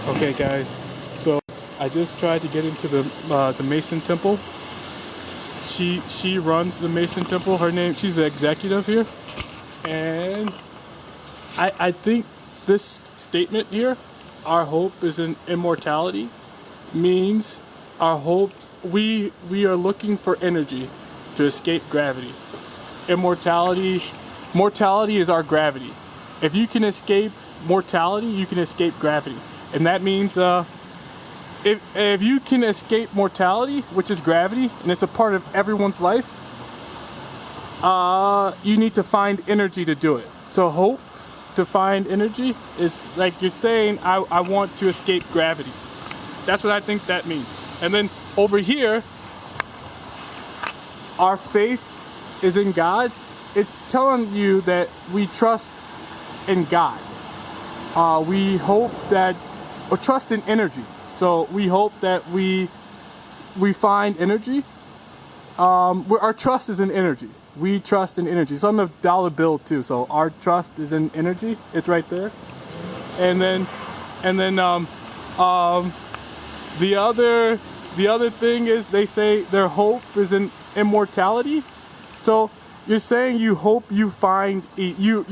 Okay, guys. So I just tried to get into the Mason Temple. She runs the Mason Temple. She's the executive here, and I think this statement here, our hope is in immortality, means our hope we are looking for energy to escape gravity. Mortality is our gravity. If you can escape mortality, you can escape gravity. And that means if you can escape mortality, which is gravity, and it's a part of everyone's life, you need to find energy to do it. So hope to find energy is like you're saying, I want to escape gravity. That's what I think that means. And then over here, our faith is in God. It's telling you that we trust in God. We hope that, or trust in energy. So we hope that we find energy. Our trust is in energy. We trust in energy. It's on the dollar bill too. So our trust is in energy. It's right there. And then the other thing is they say their hope is in immortality. So you're saying you hope you find you're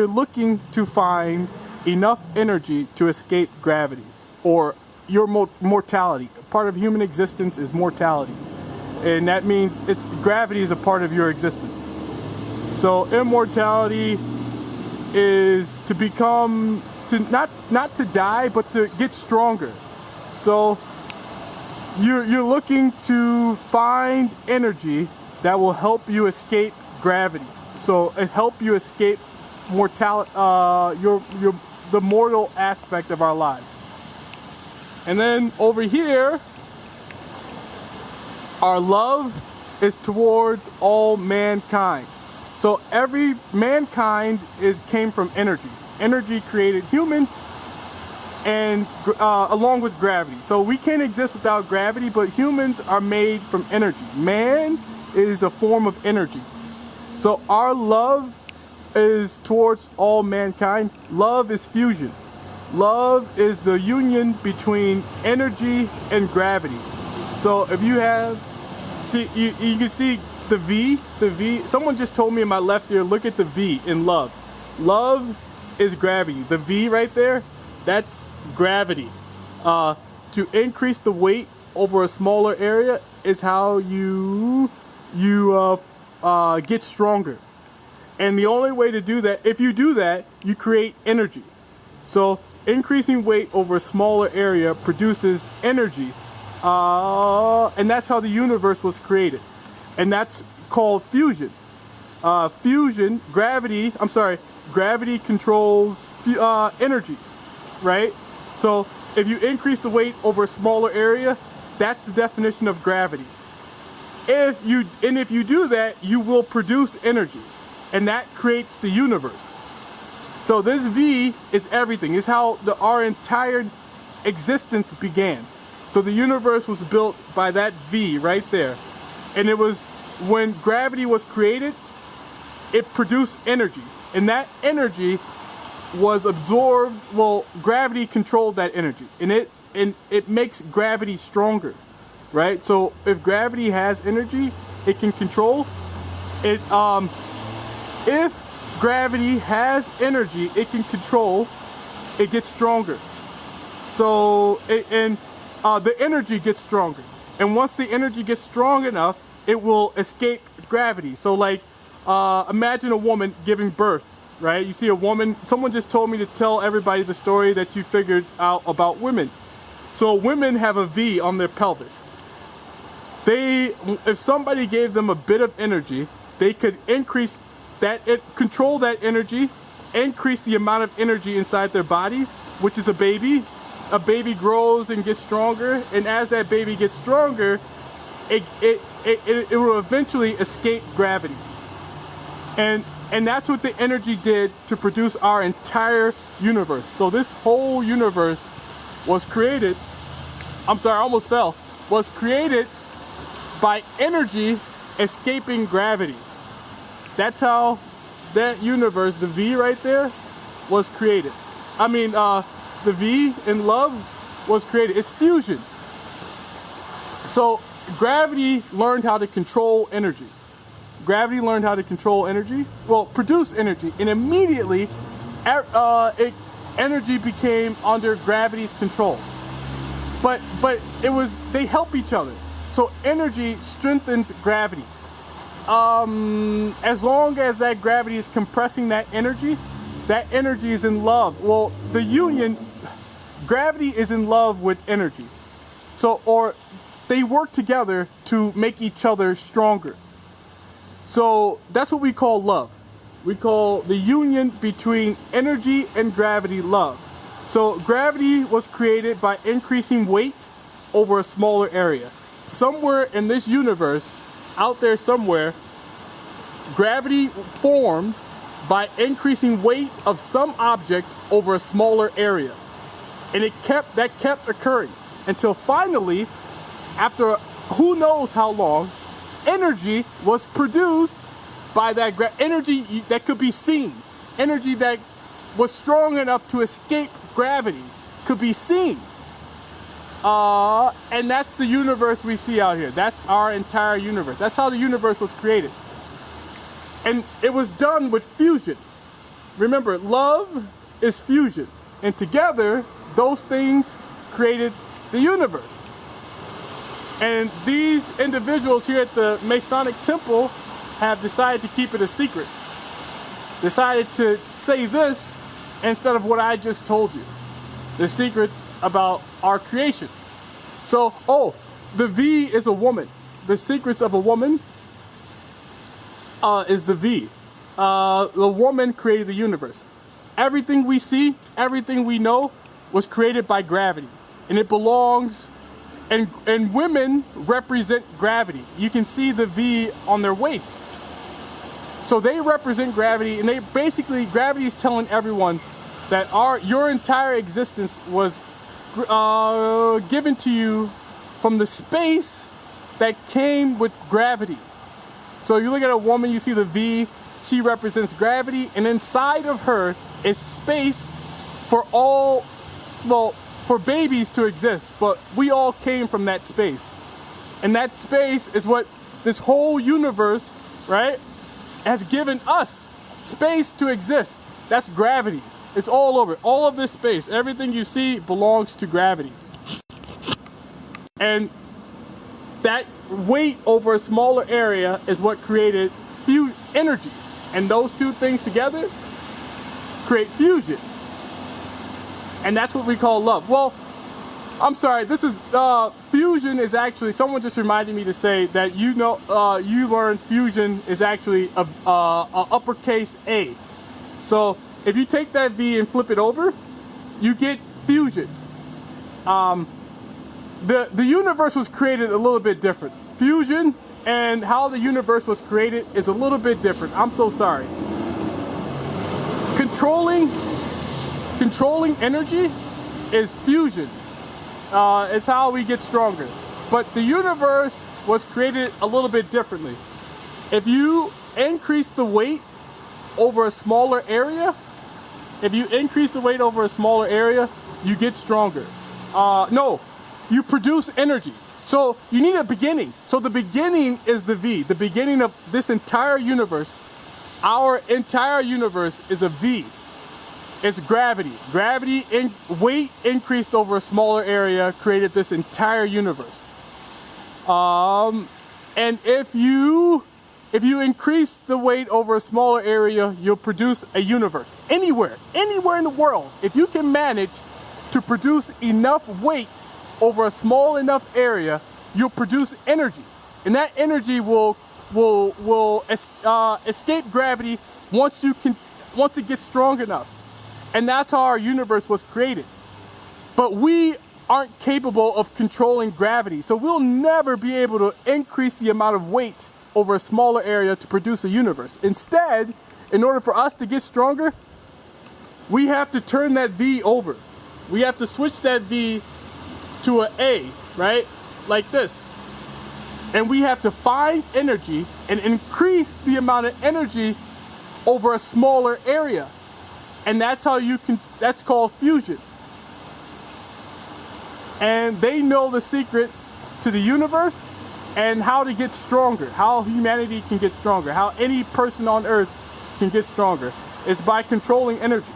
looking to find enough energy to escape gravity or your mortality. Part of human existence is mortality, and that means gravity is a part of your existence. So immortality is to become not to die, but to get stronger. So you're looking to find energy that will help you escape gravity. So it help you escape mortality, the mortal aspect of our lives. And then over here, our love is towards all mankind. So every mankind came from energy. Energy created humans, and along with gravity. So we can't exist without gravity, but humans are made from energy. Man is a form of energy. So our love is towards all mankind. Love is fusion. Love is the union between energy and gravity. So if you you can see the V, someone just told me in my left ear, look at the V in love. Love is gravity. The V right there, that's gravity. To increase the weight over a smaller area is how you get stronger. And the only way to do that, if you do that, you create energy. So increasing weight over a smaller area produces energy. And that's how the universe was created. And that's called fusion. Gravity controls energy, right? So if you increase the weight over a smaller area, that's the definition of gravity. If you do that, you will produce energy, and that creates the universe. So this V is everything. It's how our entire existence began. So the universe was built by that V right there. And it was when gravity was created, it produced energy. And that energy was absorbed, gravity controlled that energy. And it makes gravity stronger, right? So if gravity has energy, it can control it. If gravity has energy, it can control, it gets stronger. So the energy gets stronger. And once the energy gets strong enough, it will escape gravity. So like, imagine a woman giving birth, right? You see a woman, someone just told me to tell everybody the story that you figured out about women. So women have a V on their pelvis. If somebody gave them a bit of energy, they could control that energy, increase the amount of energy inside their bodies, which is a baby. A baby grows and gets stronger, and as that baby gets stronger, it will eventually escape gravity. And that's what the energy did to produce our entire universe. So this whole universe was created, was created by energy escaping gravity. That's how that universe, the V right there, was created. the V in love was created. It's fusion. So gravity learned how to control energy. Gravity learned how to control energy, well, produce energy, and immediately energy became under gravity's control. But they help each other. So energy strengthens gravity. As long as that gravity is compressing that energy is in love. Well, the union, gravity is in love with energy. So, or they work together to make each other stronger. So that's what we call love. We call the union between energy and gravity love. So gravity was created by increasing weight over a smaller area. Somewhere in this universe, out there somewhere, gravity formed by increasing weight of some object over a smaller area. And that kept occurring until finally, after who knows how long, energy was produced by that energy that could be seen. Energy that was strong enough to escape gravity could be seen. And that's the universe we see out here. That's our entire universe. That's how the universe was created. And it was done with fusion. Remember, love is fusion. And together, those things created the universe. And these individuals here at the Masonic Temple have decided to keep it a secret. Decided to say this instead of what I just told you. The secrets about our creation. So, the V is a woman. The secrets of a woman is the V. The woman created the universe. Everything we see, everything we know was created by gravity. And it belongs, and women represent gravity. You can see the V on their waist. So they represent gravity, and gravity is telling everyone that your entire existence was given to you from the space that came with gravity. So you look at a woman, you see the V, she represents gravity, and inside of her is space for for babies to exist, but we all came from that space. And that space is what this whole universe, right, has given us space to exist. That's gravity. It's all over. All of this space, everything you see belongs to gravity. And that weight over a smaller area is what created energy. And those two things together create fusion. And that's what we call love. Well, I'm sorry, fusion is actually, someone just reminded me to say that you learned fusion is actually a uppercase A. So if you take that V and flip it over, you get fusion. The universe was created a little bit different. Fusion and how the universe was created is a little bit different. I'm so sorry. Controlling energy is fusion. It's how we get stronger. But the universe was created a little bit differently. If you increase the weight over a smaller area, you get stronger. No, you produce energy. So you need a beginning. So the beginning is the V. The beginning of this entire universe, our entire universe is a V. It's gravity. Gravity weight increased over a smaller area, created this entire universe. And if you increase the weight over a smaller area, you'll produce a universe. Anywhere in the world, if you can manage to produce enough weight over a small enough area, you'll produce energy. And that energy will escape gravity once it gets strong enough. And that's how our universe was created. But we aren't capable of controlling gravity. So we'll never be able to increase the amount of weight over a smaller area to produce a universe. Instead, in order for us to get stronger, we have to turn that V over. We have to switch that V to an A, right? Like this. And we have to find energy and increase the amount of energy over a smaller area. And that's how that's called fusion. And they know the secrets to the universe and how to get stronger, how humanity can get stronger, how any person on earth can get stronger. It's by controlling energy.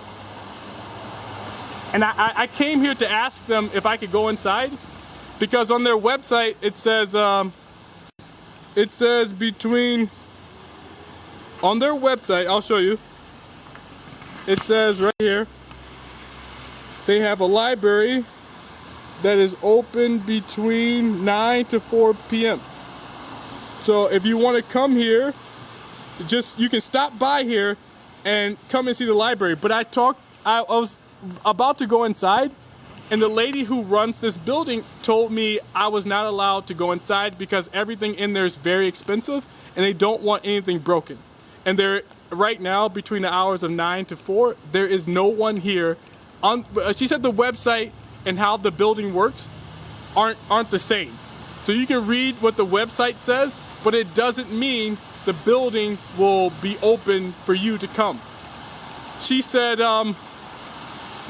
And I came here to ask them if I could go inside, because on their website it says between, on their website, I'll show you, it says right here, they have a library that is open between 9 to 4 p.m. So if you want to come here, you can stop by here and come and see the library. But I was about to go inside, and the lady who runs this building told me I was not allowed to go inside because everything in there is very expensive and they don't want anything broken. And they're right now, between the hours of 9 to 4, there is no one here. She said the website and how the building works aren't the same. So you can read what the website says, but it doesn't mean the building will be open for you to come. She said,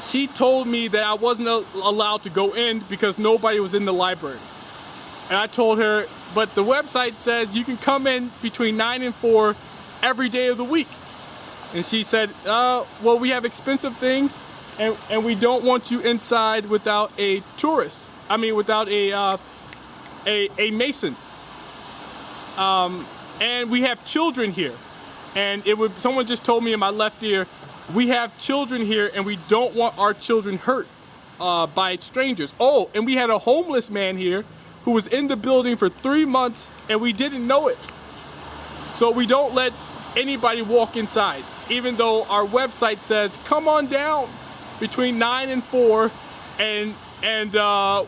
she told me that I wasn't allowed to go in because nobody was in the library. And I told her, but the website says you can come in between 9 and 4 every day of the week. And she said, well, we have expensive things and we don't want you inside without a tourist. I mean, without a mason. And we have children here. And someone just told me in my left ear, we have children here and we don't want our children hurt by strangers. Oh, and we had a homeless man here who was in the building for 3 months and we didn't know it. So we don't let anybody walk inside, even though our website says, come on down between 9 and 4 and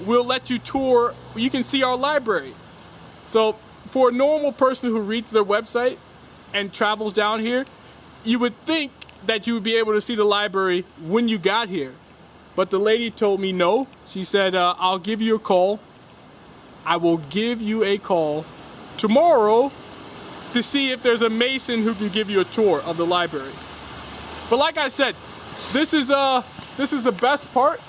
we'll let you tour. You can see our library. So for a normal person who reads their website and travels down here, you would think that you would be able to see the library when you got here. But the lady told me no. She said, I'll give you a call. I will give you a call tomorrow to see if there's a mason who can give you a tour of the library. But like I said, this is the best part.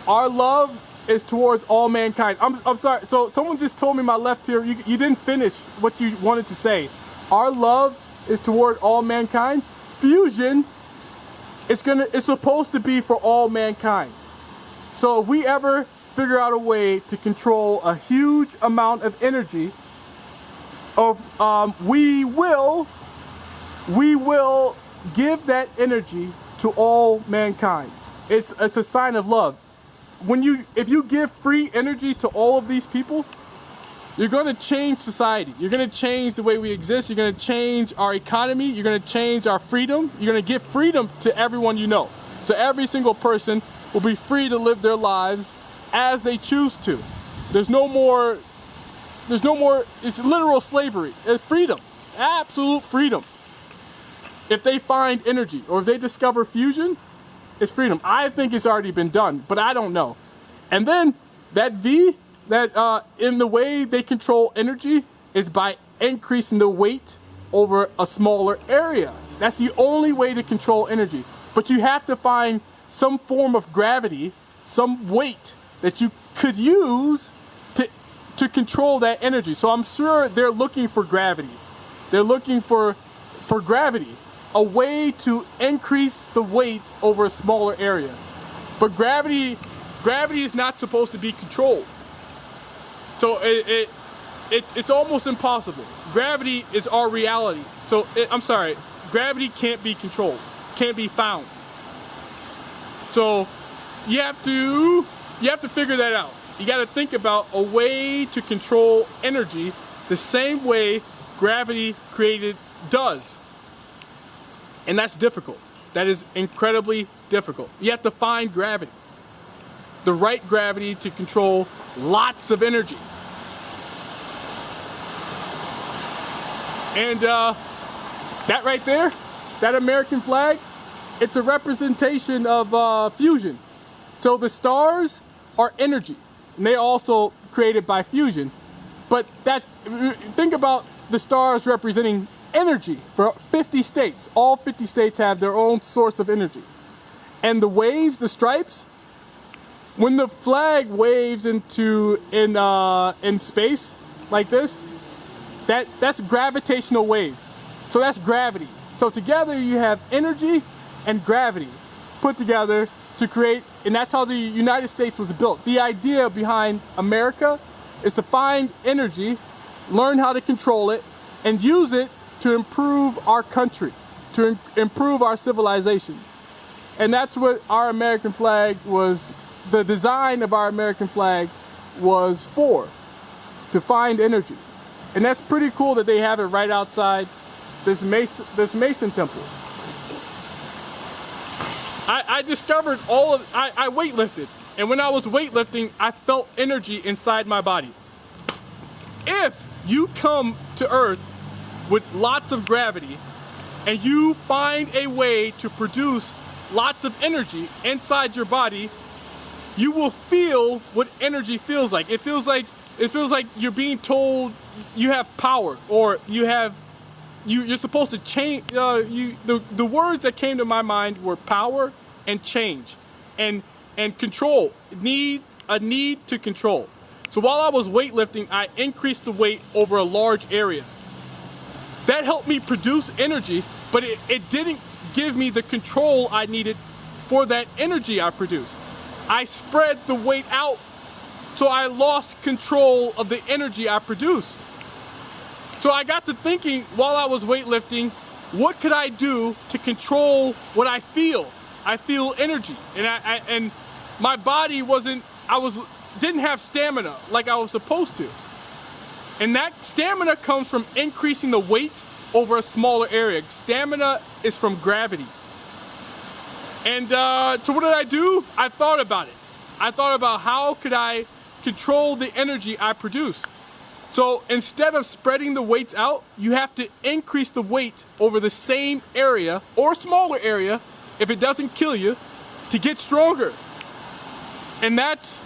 Our love is towards all mankind. I'm sorry, so someone just told me my left here, you didn't finish what you wanted to say. Our love is toward all mankind. Fusion is supposed to be for all mankind. So if we ever figure out a way to control a huge amount of energy, we will give that energy to all mankind. It's a sign of love. If you give free energy to all of these people, you're going to change society. You're going to change the way we exist. You're going to change our economy. You're going to change our freedom. You're going to give freedom to everyone you know. So every single person will be free to live their lives as they choose to. There's no more, it's literal slavery. It's freedom, absolute freedom. If they find energy or if they discover fusion, it's freedom. I think it's already been done, but I don't know. And then that in the way they control energy is by increasing the weight over a smaller area. That's the only way to control energy. But you have to find some form of gravity, some weight that you could use to control that energy. So I'm sure they're looking for gravity. They're looking for gravity, a way to increase the weight over a smaller area. But gravity is not supposed to be controlled. So it's almost impossible. Gravity is our reality. So I'm sorry, gravity can't be controlled, can't be found. So you have to figure that out. You got to think about a way to control energy the same way gravity does. And that's difficult. That is incredibly difficult. You have to find gravity. The right gravity to control lots of energy. And that right there, that American flag, it's a representation of fusion. So the stars are energy, and they're also created by fusion. But think about the stars representing energy for 50 states. All 50 states have their own source of energy. And the waves, the stripes, when the flag waves in space like this, that's gravitational waves. So that's gravity. So together you have energy and gravity put together to create, and that's how the United States was built. The idea behind America is to find energy, learn how to control it, and use it to improve our country, to improve our civilization. And that's what our American flag was, the design of our American flag was for, to find energy. And that's pretty cool that they have it right outside this Mason temple. I discovered I weightlifted. And when I was weightlifting, I felt energy inside my body. If you come to Earth with lots of gravity and you find a way to produce lots of energy inside your body, you will feel what energy feels like. It feels like you're being told you have power, or you're supposed to change. The words that came to my mind were power and change, and control. A need to control. So while I was weightlifting, I increased the weight over a large area. That helped me produce energy, but it didn't give me the control I needed for that energy I produced. I spread the weight out, so I lost control of the energy I produced. So I got to thinking while I was weightlifting, what could I do to control what I feel? I feel energy, and my body didn't have stamina like I was supposed to. And that stamina comes from increasing the weight over a smaller area. Stamina is from gravity. And so what did I do? I thought about it. I thought about how could I control the energy I produce. So instead of spreading the weights out, you have to increase the weight over the same area or smaller area, if it doesn't kill you, to get stronger. And that's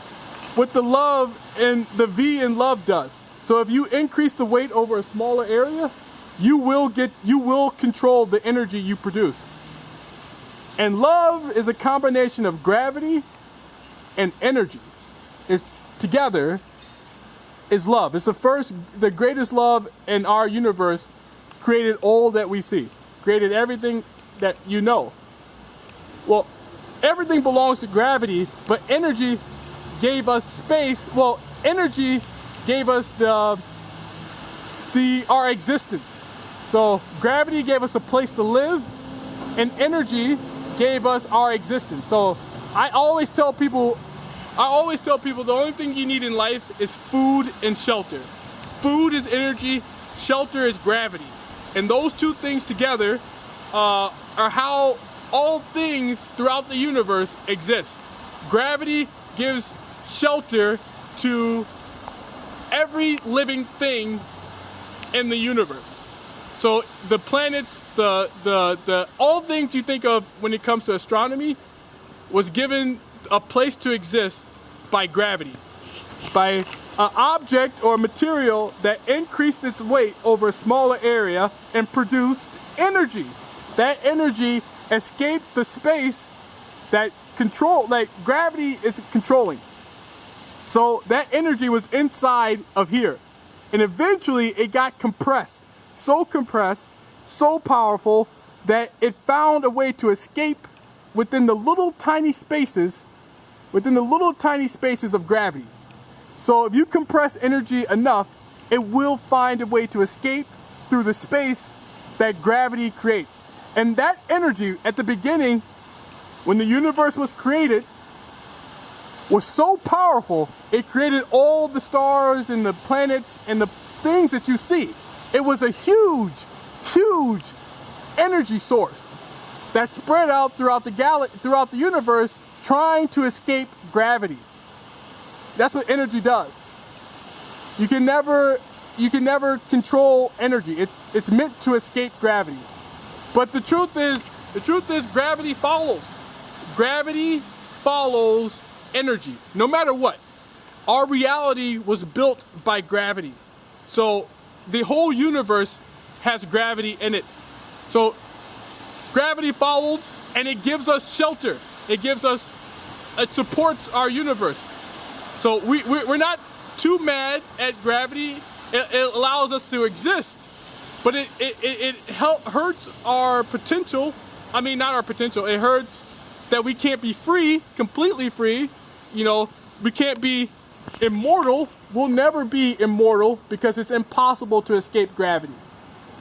what the love and the V in love does. So if you increase the weight over a smaller area, you will control the energy you produce. And love is a combination of gravity and energy. It's together is love. It's the greatest love in our universe, created all that we see, created everything that you know. Well, everything belongs to gravity, but energy gave us space. Well, energy gave us our existence. So gravity gave us a place to live, and energy gave us our existence. So I always tell people the only thing you need in life is food and shelter. Food is energy, shelter is gravity. And those two things together are how all things throughout the universe exist. Gravity gives shelter to every living thing in the universe. So the planets, the all things you think of when it comes to astronomy was given a place to exist by gravity, by an object or material that increased its weight over a smaller area and produced energy. That energy escaped the space that gravity is controlling. So that energy was inside of here. And eventually it got compressed, so powerful that it found a way to escape within the little tiny spaces of gravity. So if you compress energy enough, it will find a way to escape through the space that gravity creates. And that energy at the beginning, when the universe was created, was so powerful, it created all the stars and the planets and the things that you see. It was a huge energy source that spread out throughout the universe, trying to escape gravity. That's what energy does. You can never control energy. It's meant to escape gravity. But the truth is gravity follows. Gravity follows energy, no matter what. Our reality was built by gravity. So the whole universe has gravity in it. So gravity followed, and it gives us shelter. It gives us it supports our universe. So we're not too mad at gravity. It allows us to exist, but it hurts our potential. I mean, not our potential. It hurts that we can't be free, completely free. You know, we can't be immortal. We'll never be immortal because it's impossible to escape gravity.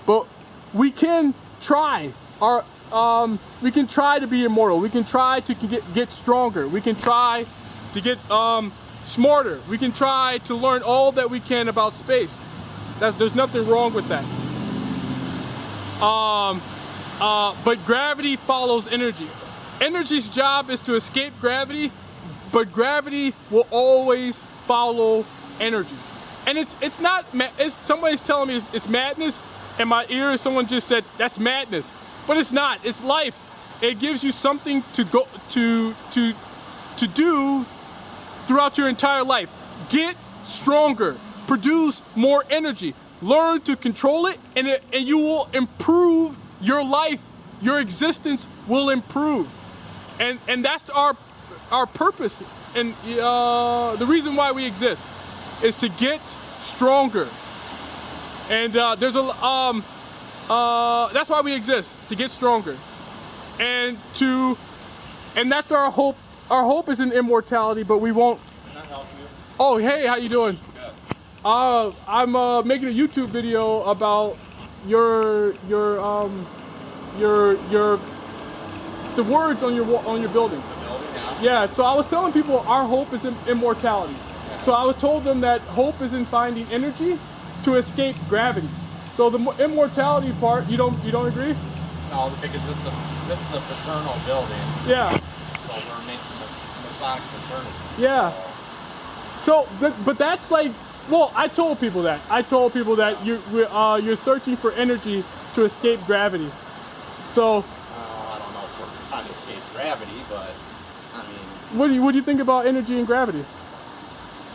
But we can try. We can try to be immortal. We can try to get stronger. We can try to get smarter. We can try to learn all that we can about space. There's nothing wrong with that. But gravity follows energy. Energy's job is to escape gravity, but gravity will always follow energy. And it's not. Somebody's telling me it's madness, and my ear someone just said that's madness, but it's not. It's life. It gives you something to go to do throughout your entire life. Get stronger. Produce more energy. Learn to control it, and you will improve your life. Your existence will improve. And that's our purpose, and the reason why we exist is to get stronger. And that's why we exist, to get stronger, and that's our hope. Our hope is in immortality, but we won't. Can I help you? Oh, hey, how you doing? Good. I'm making a YouTube video about the words on your building. The building, yeah. Yeah, so I was telling people our hope is in immortality. Yeah. So I was told them that hope is in finding energy to escape gravity. So the immortality part, you don't agree? No, because this is a fraternal building. Yeah. So we're making Masonic fraternity. Yeah. So, but that's like, well, I told people that. I told people that you're searching for energy to escape gravity. So. I don't know if we're trying to escape gravity, but I mean. What do you think about energy and gravity?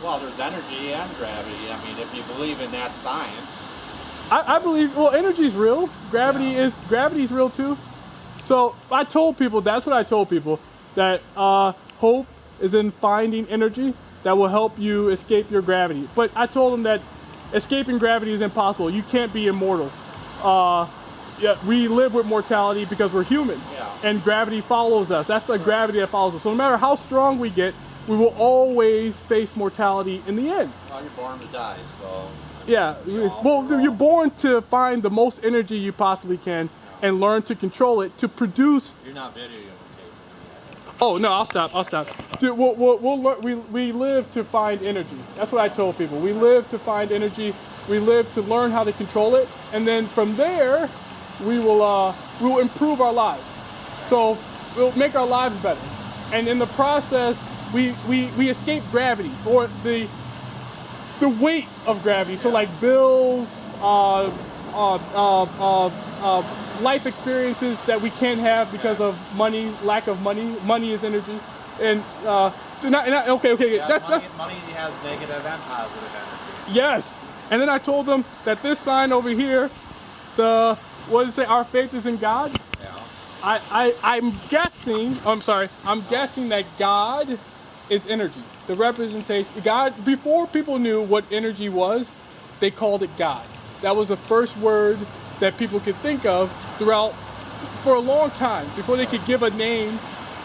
Well, there's energy and gravity. I mean, if you believe in that science. I believe, well, energy is real. Gravity is real too. So I told people, that's what I told people, that hope is in finding energy that will help you escape your gravity. But I told them that escaping gravity is impossible. You can't be immortal. Yeah, we live with mortality because we're human, and gravity follows us. That's the gravity that follows us. So no matter how strong we get, we will always face mortality in the end. Well, you're born to die, so. Yeah, well, you're born to find the most energy you possibly can and learn to control it to produce. You're not videotaping. Oh no, I'll stop. Dude, we live to find energy. That's what I told people. We live to find energy. We live to learn how to control it, and then from there, we will improve our lives. So we'll make our lives better, and in the process, we escape gravity or the weight of gravity. So like bills, life experiences that we can't have because of money, lack of money. Money is energy, and okay. Yeah, money has negative and positive energy. Yes, and then I told them that this sign over here, what does it say? Our faith is in God. Yeah. I'm guessing. I'm guessing that God is energy. The representation, God, before people knew what energy was, they called it God. That was the first word that people could think of for a long time, before they could give a name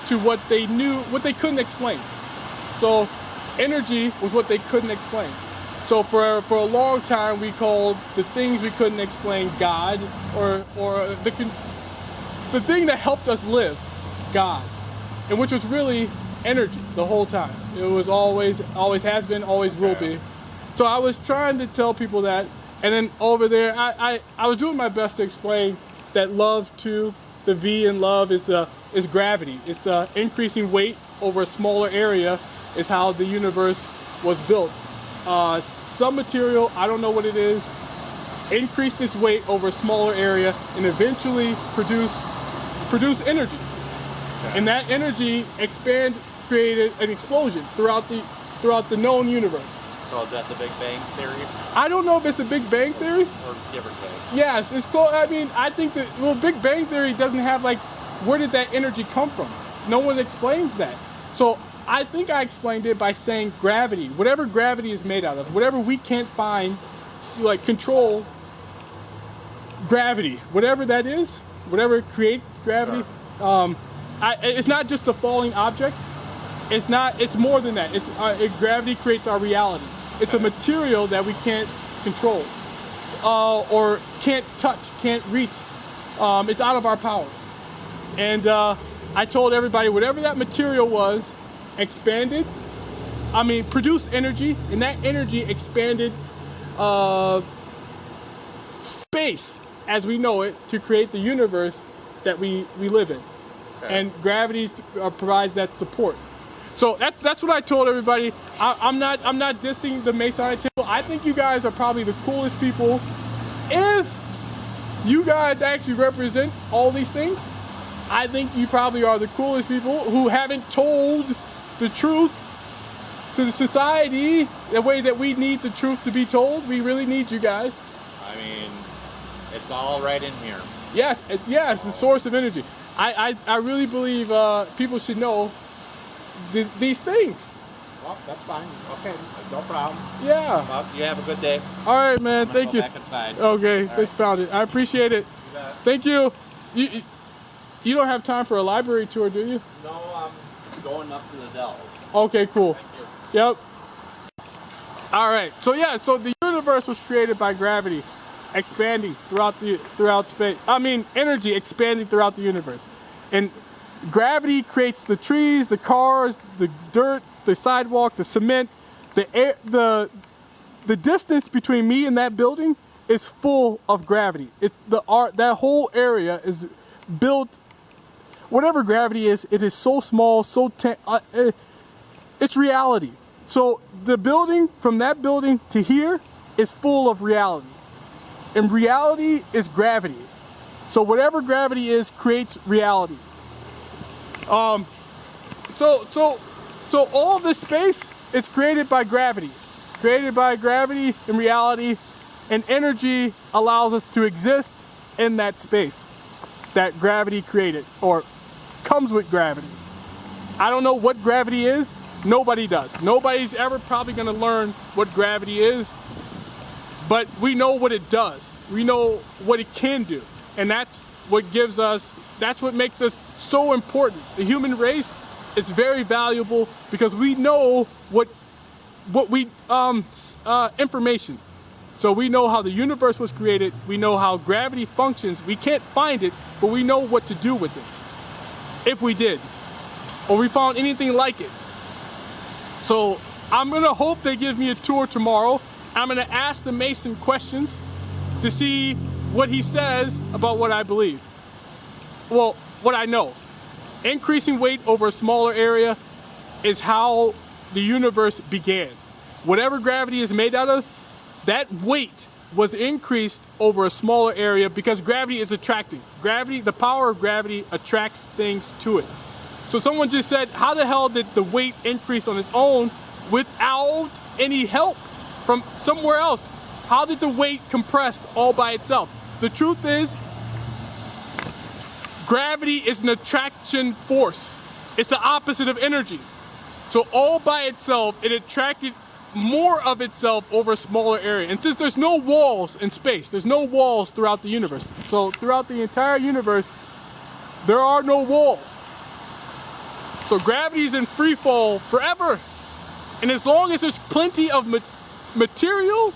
to what they knew, what they couldn't explain. So energy was what they couldn't explain. So for a long time, we called the things we couldn't explain God, or the thing that helped us live, God, and which was really energy the whole time. It was always has been, always will be. So I was trying to tell people that, and then over there, I was doing my best to explain that love too, the V in love is gravity. It's increasing weight over a smaller area is how the universe was built. Some material, I don't know what it is, increased its weight over a smaller area and eventually produce energy. And that energy created an explosion throughout the known universe. So is that the Big Bang Theory? I don't know if it's the Big Bang Theory. Or give or take. Yes, it's cool. I mean, I think that, well, Big Bang Theory doesn't have, like, where did that energy come from? No one explains that. So I think I explained it by saying gravity. Whatever gravity is made out of, whatever we can't find, like control gravity, whatever that is, whatever creates gravity. It's not just a falling object. It's not. It's more than that. Gravity creates our reality. It's a material that we can't control or can't touch, can't reach. It's out of our power. And I told everybody whatever that material was expanded. I mean, produced energy, and that energy expanded space as we know it to create the universe that we live in. Okay. And gravity provides that support. So that's what I told everybody. I'm not dissing the Masonic Temple. I think you guys are probably the coolest people. If you guys actually represent all these things, I think you probably are the coolest people who haven't told the truth to the society the way that we need the truth to be told. We really need you guys. I mean, it's all right in here. Yes, it's the source of energy. I really believe people should know these things. Well, that's fine. Okay, no problem. Yeah. Well, you have a good day. All right, man. Thank you. Back inside. Okay, fist pounded. I appreciate it. Thank you. You don't have time for a library tour, do you? No, I'm going up to the Dells. Okay, cool. Thank you. Yep. All right. So yeah, so the universe was created by gravity, expanding throughout space. I mean, energy expanding throughout the universe, and gravity creates the trees, the cars, the dirt, the sidewalk, the cement, the air. The distance between me and that building is full of gravity. That whole area is built. Whatever gravity is, it is so small, it's reality. So the building, from that building to here, is full of reality. And reality is gravity. So whatever gravity is creates reality. So all of this space is created by gravity. Created by gravity and reality, and energy allows us to exist in that space that gravity created, or comes with gravity. I don't know what gravity is. Nobody does. Nobody's ever probably going to learn what gravity is, but we know what it does. We know what it can do, and that's what makes us so important. The human race is very valuable because we know information. So we know how the universe was created. We know how gravity functions. We can't find it, but we know what to do with it. If we did, or we found anything like it. So I'm gonna hope they give me a tour tomorrow. I'm gonna ask the Mason questions to see what he says about what I believe. Well, what I know. Increasing weight over a smaller area is how the universe began. Whatever gravity is made out of, that weight was increased over a smaller area because gravity is attracting. Gravity, the power of gravity attracts things to it. So someone just said, how the hell did the weight increase on its own without any help from somewhere else? How did the weight compress all by itself? The truth is, gravity is an attraction force. It's the opposite of energy. So all by itself, it attracted more of itself over a smaller area. And since there's no walls in space, there's no walls throughout the universe. So throughout the entire universe, there are no walls. So gravity is in free fall forever. And as long as there's plenty of material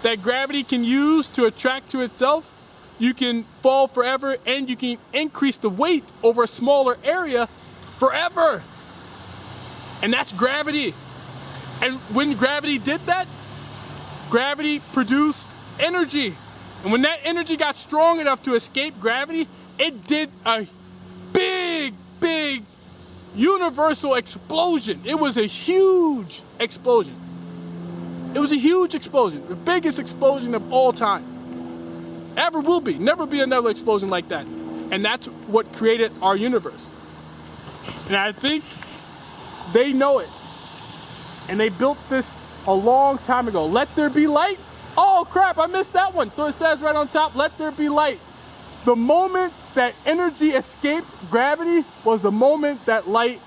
that gravity can use to attract to itself, you can fall forever, and you can increase the weight over a smaller area forever. And that's gravity. And when gravity did that, gravity produced energy. And when that energy got strong enough to escape gravity, it did a big universal explosion. It was a huge explosion. It was a huge explosion. The biggest explosion of all time. Ever will be. Never be another explosion like that. And that's what created our universe. And I think they know it. And they built this a long time ago. Let there be light. Oh crap, I missed that one. So it says right on top, let there be light. The moment that energy escaped gravity was the moment that light